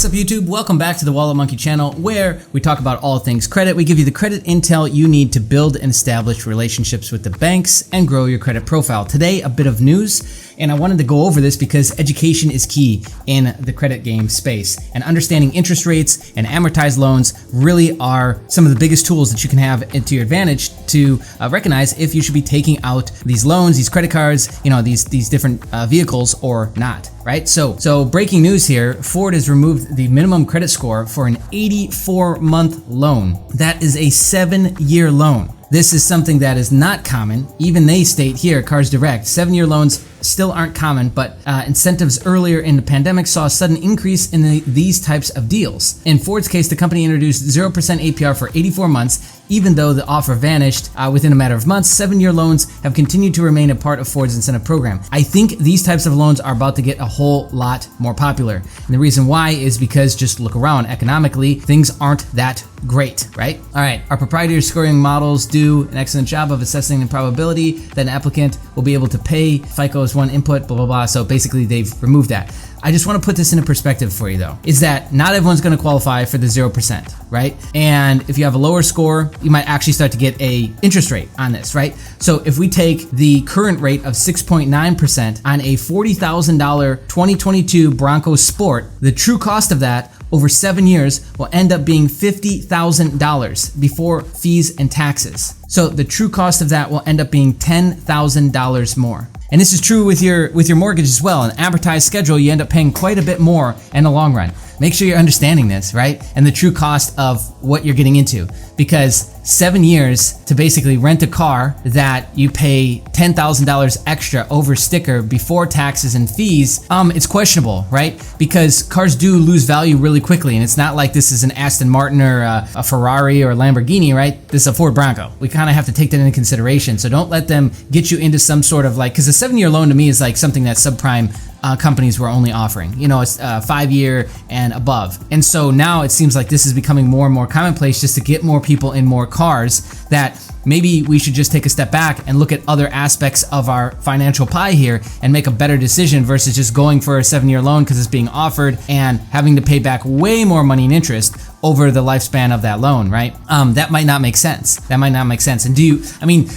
What's up YouTube? Welcome back to the Wallet Monkey channel where we talk about all things credit. We give you the credit intel you need to build and establish relationships with the banks and grow your credit profile. Today, a bit of news, and I wanted to go over this because education is key in the credit game space, and understanding interest rates and amortized loans really are some of the biggest tools that you can have to your advantage to recognize if you should be taking out these loans, these credit cards, these different vehicles or not, right? So breaking news here, Ford has removed the minimum credit score for an 84-month loan. That is a 7-year loan. This is something that is not common. Even they state here, Cars Direct, 7-year loans still aren't common, but incentives earlier in the pandemic saw a sudden increase in these types of deals. In Ford's case, the company introduced 0% APR for 84 months, even though the offer vanished within a matter of months. 7-year loans have continued to remain a part of Ford's incentive program. I think these types of loans are about to get a whole lot more popular. And the reason why is because just look around, economically, things aren't that great, right? All right, our proprietary scoring models do an excellent job of assessing the probability that an applicant will be able to pay. FICO is one input, blah, blah, blah. So basically they've removed that. I just want to put this into perspective for you though, is that not everyone's going to qualify for the 0%, right? And if you have a lower score, you might actually start to get a interest rate on this, right? So if we take the current rate of 6.9% on a $40,000 2022 Bronco Sport, the true cost of that over 7 years will end up being $50,000 before fees and taxes. So the true cost of that will end up being $10,000 more. And this is true with your mortgage as well. An amortized schedule, you end up paying quite a bit more in the long run. Make sure you're understanding this, right? And the true cost of what you're getting into. Because 7 years to basically rent a car that you pay $10,000 extra over sticker before taxes and fees, it's questionable, right? Because cars do lose value really quickly, and it's not like this is an Aston Martin or a Ferrari or a Lamborghini, right? This is a Ford Bronco. We kind of have to take that into consideration. So don't let them get you into some sort of because a 7-year loan to me is like something that subprime companies were only offering. It's 5-year and above. And so now it seems like this is becoming more and more commonplace just to get more people in more cars, that maybe we should just take a step back and look at other aspects of our financial pie here and make a better decision versus just going for a 7-year loan because it's being offered and having to pay back way more money in interest over the lifespan of that loan, right? That might not make sense. That might not make sense. And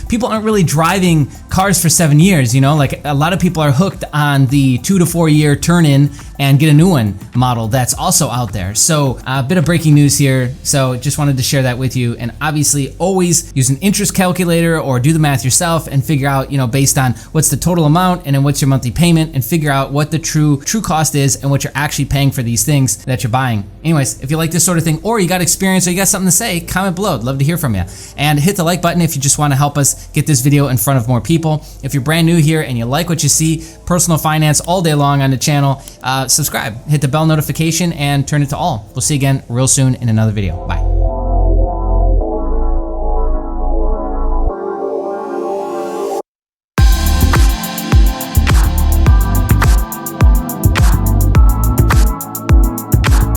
people aren't really driving cars for 7 years, like a lot of people are hooked on the 2 to 4 year turn in and get a new one model that's also out there. So a bit of breaking news here. So just wanted to share that with you. And obviously always use an interest calculator or do the math yourself and figure out, based on what's the total amount and then what's your monthly payment, and figure out what the true cost is and what you're actually paying for these things that you're buying. Anyways, if you like this sort of thing, or you got experience or you got something to say, comment below. I'd love to hear from you. And hit the like button if you just want to help us get this video in front of more people. If you're brand new here and you like what you see, personal finance all day long on the channel, subscribe, hit the bell notification, and turn it to all. We'll see you again real soon in another video. Bye.